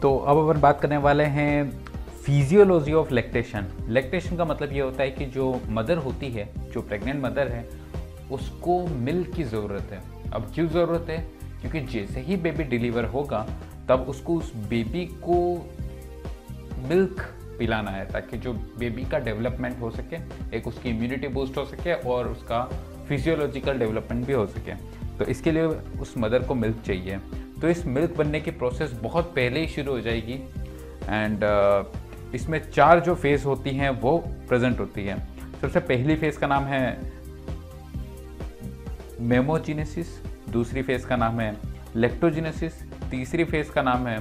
तो अब अपन बात करने वाले हैं फिजियोलॉजी ऑफ लैक्टेशन। लैक्टेशन का मतलब ये होता है कि जो मदर होती है, जो प्रेग्नेंट मदर है, उसको मिल्क की ज़रूरत है। अब क्यों ज़रूरत है? क्योंकि जैसे ही बेबी डिलीवर होगा तब उसको उस बेबी को मिल्क पिलाना है, ताकि जो बेबी का डेवलपमेंट हो सके, एक उसकी इम्यूनिटी बूस्ट हो सके और उसका फिजियोलॉजिकल डेवलपमेंट भी हो सके। तो इसके लिए उस मदर को मिल्क चाहिए। तो इस मिल्क बनने की प्रोसेस बहुत पहले ही शुरू हो जाएगी एंड इसमें 4 जो फेज़ होती हैं वो प्रेजेंट होती है। सबसे पहली फेज़ का नाम है मेमोजेनेसिस, दूसरी फेज़ का नाम है लैक्टोजेनेसिस, तीसरी फेज़ का नाम है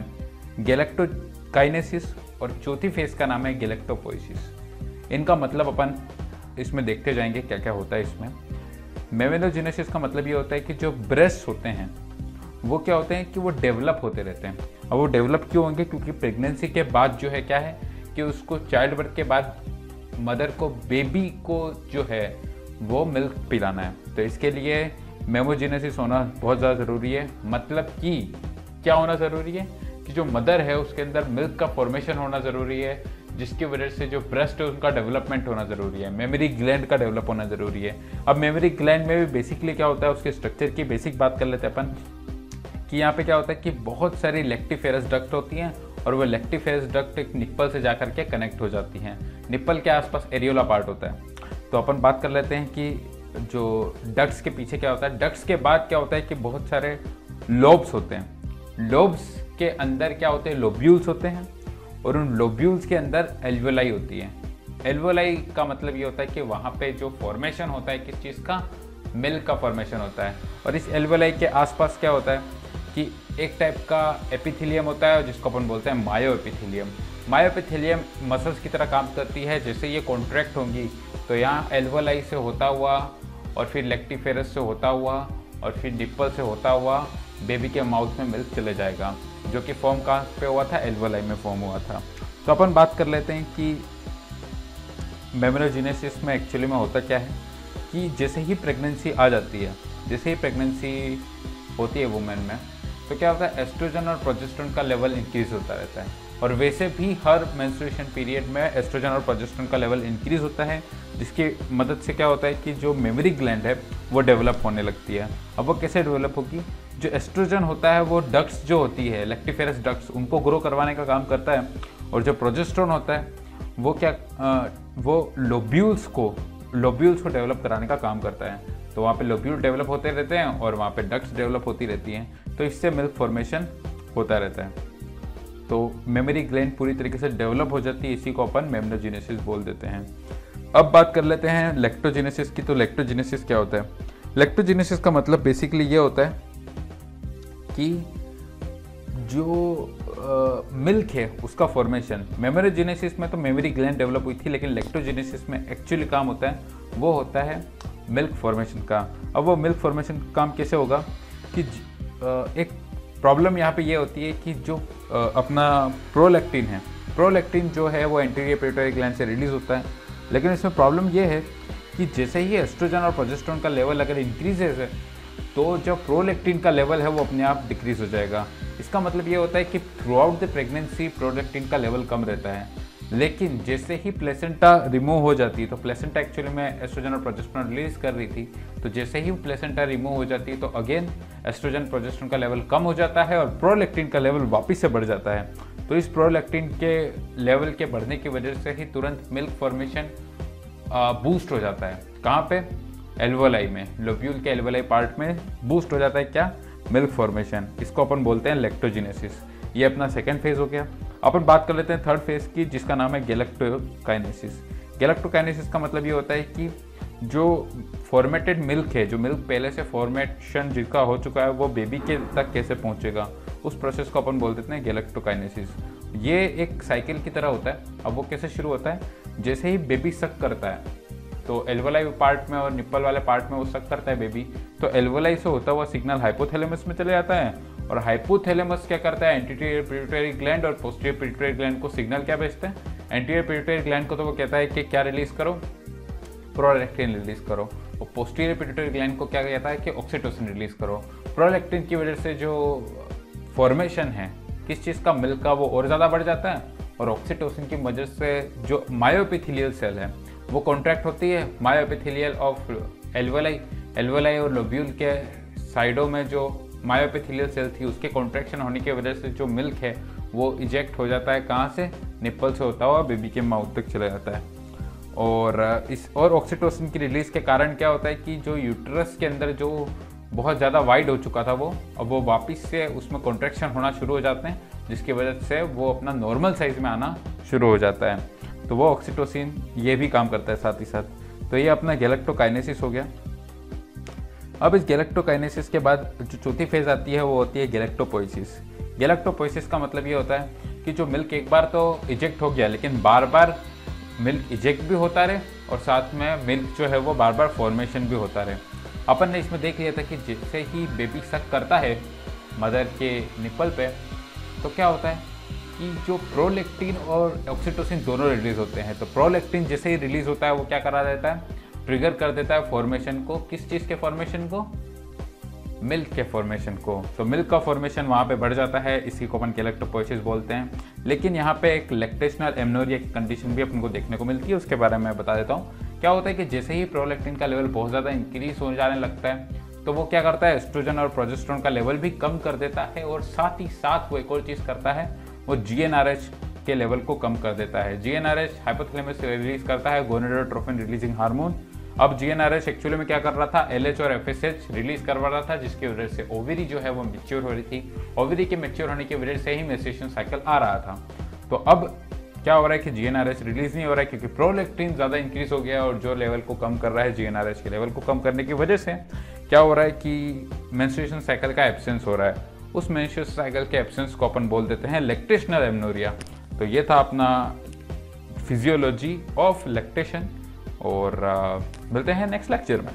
गैलेक्टोकाइनेसिस और चौथी फेज़ का नाम है गैलेक्टोपोइसिस। इनका मतलब अपन इसमें देखते जाएंगे क्या क्या होता है इसमें। मेमेनोजेनेसिस का मतलब ये होता है कि जो ब्रेस्ट होते हैं वो क्या होते हैं कि वो डेवलप होते रहते हैं। अब वो डेवलप क्यों होंगे? क्योंकि प्रेगनेंसी के बाद जो है क्या है कि उसको चाइल्ड बर्थ के बाद मदर को, बेबी को जो है वो मिल्क पिलाना है। तो इसके लिए मेमोजेनेसिस होना बहुत ज़्यादा ज़रूरी है। मतलब कि क्या होना ज़रूरी है कि जो मदर है उसके अंदर मिल्क का फॉर्मेशन होना ज़रूरी है, जिसकी वजह से जो ब्रेस्ट है उनका डेवलपमेंट होना ज़रूरी है। मेमोरी ग्लैंड का डेवलप होना ज़रूरी है। अब मेमोरी ग्लैंड में भी बेसिकली क्या होता है, उसके स्ट्रक्चर की बेसिक बात कर लेते हैं अपन कि यहाँ पे क्या होता है कि बहुत सारी लैक्टिफेरस डक्ट होती हैं और वो लैक्टिफेरस डक्ट एक निप्पल से जाकर के कनेक्ट हो जाती हैं। निप्पल के आसपास एरियोला पार्ट होता है। तो अपन बात कर लेते हैं कि जो डक्ट्स के पीछे क्या होता है। डक्ट्स के बाद क्या होता है कि बहुत सारे लोब्स होते हैं। लोब्स के अंदर क्या होते हैं, लोब्यूल्स होते हैं और उन लोब्यूल्स के अंदर एल्वोलाई होती है। एल्वोलाई का मतलब ये होता है कि वहाँ पे जो फॉर्मेशन होता है किस चीज़ का, मिल्क का फॉर्मेशन होता है। और इस एल्वोलाई के आसपास क्या होता है कि एक टाइप का एपिथेलियम होता है जिसको अपन बोलते हैं मायो एपिथेलियम। मायो एपिथेलियम मसल्स की तरह काम करती है। जैसे ये कॉन्ट्रैक्ट होंगी तो यहाँ एल्वोलाई से होता हुआ और फिर लैक्टिफेरस से होता हुआ और फिर निप्पल से होता हुआ बेबी के माउथ में मिल्क चले जाएगा, जो कि फॉर्म कहाँ पे हुआ था, एल्वोलाई में फॉर्म हुआ था। तो अपन बात कर लेते हैं कि मेमोजेनेसिस में एक्चुअली में होता क्या है कि जैसे ही प्रेगनेंसी आ जाती है, जैसे ही प्रेगनेंसी होती है वुमेन में, तो क्या होता है एस्ट्रोजन और प्रोजेस्टेरोन का लेवल इंक्रीज होता रहता है। और वैसे भी हर मेंस्ट्रुएशन पीरियड में एस्ट्रोजन और प्रोजेस्टेरोन का लेवल इंक्रीज होता है, जिसकी मदद से क्या होता है कि जो मेमोरी ग्लैंड है वो डेवलप होने लगती है। अब वो कैसे डेवलप होगी? जो एस्ट्रोजन होता है वो डक्ट्स जो होती है, लैक्टिफेरस डक्ट्स, उनको ग्रो करवाने का काम करता है। और जो प्रोजेस्टेरोन होता है वो वो लोब्यूल्स को डेवलप कराने का काम करता है। तो वहाँ पे लोब्यूल डेवलप होते रहते हैं और वहाँ पे डक्ट्स डेवलप होती रहती हैं। तो इससे मिल्क फॉर्मेशन होता रहता है। तो मेमोरी ग्लैंड पूरी तरीके से डेवलप हो जाती है। इसी को अपन मेमोजेनेसिस बोल देते हैं। अब बात कर लेते हैं लैक्टोजेनेसिस की। तो लैक्टोजेनेसिस क्या होता है? लैक्टोजेनेसिस का मतलब बेसिकली ये होता है कि जो मिल्क है उसका फॉर्मेशन, मेमोजेनेसिस में तो मेमोरी ग्लैंड डेवलप हुई थी, लेकिन लैक्टोजेनेसिस में एक्चुअली काम होता है वो होता है मिल्क फॉर्मेशन का। अब वो मिल्क फॉर्मेशन का काम कैसे होगा कि एक प्रॉब्लम यहाँ पे ये होती है कि जो अपना प्रोलैक्टिन है, प्रोलैक्टिन जो है वो एंटीरियर पिट्यूटरी ग्लैंड से रिलीज होता है। लेकिन इसमें प्रॉब्लम ये है कि जैसे ही एस्ट्रोजन और प्रोजेस्टेरोन का लेवल अगर इंक्रीजेज है तो जो प्रोलैक्टिन का लेवल है वो अपने आप डिक्रीज हो जाएगा। इसका मतलब ये होता है कि through out the pregnancy prolactin का लेवल कम रहता है, लेकिन जैसे ही प्लेसेंटा रिमूव हो जाती है, तो प्लेसेंटा एक्चुअली में एस्ट्रोजन और प्रोजेस्टेरोन रिलीज कर रही थी, तो जैसे ही प्लेसेंटा रिमूव हो जाती है तो अगेन एस्ट्रोजन प्रोजेस्टेरोन का लेवल कम हो जाता है और प्रोलैक्टिन का लेवल वापस से बढ़ जाता है। तो इस प्रोलैक्टिन के लेवल के बढ़ने की वजह से ही तुरंत मिल्क फॉर्मेशन बूस्ट हो जाता है। कहाँ पे? एल्वोलाई में, लोब्यूल के एल्वोलाई पार्ट में बूस्ट हो जाता है क्या? Milk formation. इसको अपन बोलते हैं लैक्टोजेनेसिस। ये अपना सेकेंड फेज हो गया। अपन बात कर लेते हैं थर्ड फेज की, जिसका नाम है गैलेक्टोकाइनेसिस। गैलेक्टोकाइनेसिस का मतलब ये होता है कि जो फॉर्मेटेड मिल्क है, जो मिल्क पहले से फॉर्मेशन जिसका हो चुका है, वो बेबी के तक कैसे पहुंचेगा, उस प्रोसेस को अपन बोल देते हैं गैलेक्टोकाइनेसिस। ये एक साइकिल की तरह होता है। अब वो कैसे शुरू होता है? जैसे ही बेबी सक करता है तो एल्वोलाई पार्ट में और निप्पल वाले पार्ट में वो सक करता है बेबी, तो एल्वोलाई से होता हुआ सिग्नल हाइपोथैलेमस में चले जाता है और हाइपोथैलेमस क्या करता है, एंटीरियर पिट्यूटरी ग्लैंड और पोस्टीरियर पिट्यूटरी ग्लैंड को सिग्नल क्या भेजते हैं? एंटीरियर पिट्यूटरी ग्लैंड को तो वो कहता है कि क्या रिलीज करो, प्रोलैक्टिन रिलीज करो। और पोस्टीरियर पिट्यूटरी ग्लैंड को क्या कहता है कि ऑक्सीटोसिन रिलीज करो। प्रोलैक्टिन की वजह से जो फॉर्मेशन है किस चीज़ का, मिल्क का, वो और ज़्यादा बढ़ जाता है। और ऑक्सीटोसिन की वजह से जो मायोएपिथेलियल सेल है वो कॉन्ट्रैक्ट होती है। मायोएपिथेलियल ऑफ एल्वेलाई और लोब्यूल के साइडों में जो मायोएपिथेलियल सेल थी उसके कॉन्ट्रैक्शन होने की वजह से जो मिल्क है वो इजेक्ट हो जाता है। कहाँ से? निप्पल से होता हुआ बेबी के माउथ तक चला जाता है। और ऑक्सीटोसिन की रिलीज के कारण क्या होता है कि जो यूट्रस के अंदर जो बहुत ज़्यादा वाइड हो चुका था वो, अब वो वापस से उसमें कॉन्ट्रैक्शन होना शुरू हो जाते हैं, जिसकी वजह से वो अपना नॉर्मल साइज में आना शुरू हो जाता है। तो वो ऑक्सीटोसिन ये भी काम करता है साथ ही साथ। तो ये अपना गैलेक्टोकाइनेसिस हो गया। अब इस गैलेक्टोकाइनेसिस के बाद जो चौथी फेज आती है वो होती है गैलेक्टोपोइसिस। गैलेक्टोपोइसिस का मतलब ये होता है कि जो मिल्क एक बार तो इजेक्ट हो गया, लेकिन बार बार मिल्क इजेक्ट भी होता रहे और साथ में मिल्क जो है वो बार बार फॉर्मेशन भी होता रहे। अपन ने इसमें देख लिया था कि जैसे ही बेबी सक करता है मदर के निप्पल पे, तो क्या होता है कि जो प्रोलैक्टिन और ऑक्सीटोसिन दोनों रिलीज होते हैं। तो प्रोलैक्टिन जैसे ही रिलीज होता है वो क्या करा देता है, ट्रिगर कर देता है फॉर्मेशन को। किस चीज़ के फॉर्मेशन को? मिल्क के फॉर्मेशन को। तो मिल्क का फॉर्मेशन वहाँ पे बढ़ जाता है, इसी को अपन गैलेक्टोपोइसिस बोलते हैं। लेकिन यहाँ पे एक लैक्टेशनल एमनोरिया की कंडीशन भी अपन को देखने को मिलती है, उसके बारे में मैं बता देता हूँ। क्या होता है कि जैसे ही प्रोलैक्टिन का लेवल बहुत ज़्यादा इंक्रीज हो जाने लगता है तो वो क्या करता है, एस्ट्रोजन और प्रोजेस्टेरोन का लेवल भी कम कर देता है। और साथ ही साथ वो एक और चीज़ करता है, वो GnRH के लेवल को कम कर देता है। GnRH हाइपोथैलेमस से रिलीज करता है गोनेडोट्रोफिन रिलीजिंग हार्मोन। अब GnRH एक्चुअली में क्या कर रहा था, LH और FSH रिलीज करवा रहा था, जिसकी वजह से ओवरी जो है वो मैच्योर हो रही थी। ओवरी के मैच्योर होने की वजह से ही मेंस्ट्रुएशन साइकिल आ रहा था। तो अब क्या हो रहा है कि GnRH रिलीज नहीं हो रहा है, क्योंकि प्रोलैक्टिन ज़्यादा इंक्रीज हो गया और जो लेवल को कम कर रहा है GnRH के लेवल को कम करने की वजह से क्या हो रहा है कि मेंस्ट्रुएशन साइकिल का एब्सेंस हो रहा है। उस मेंस्ट्रुएशन साइकिल के एब्सेंस को अपन बोल देते हैं लैक्टेशनल एमनोरिया। तो ये था अपना फिजियोलॉजी ऑफ लैक्टेशन, और मिलते हैं नेक्स्ट लेक्चर में।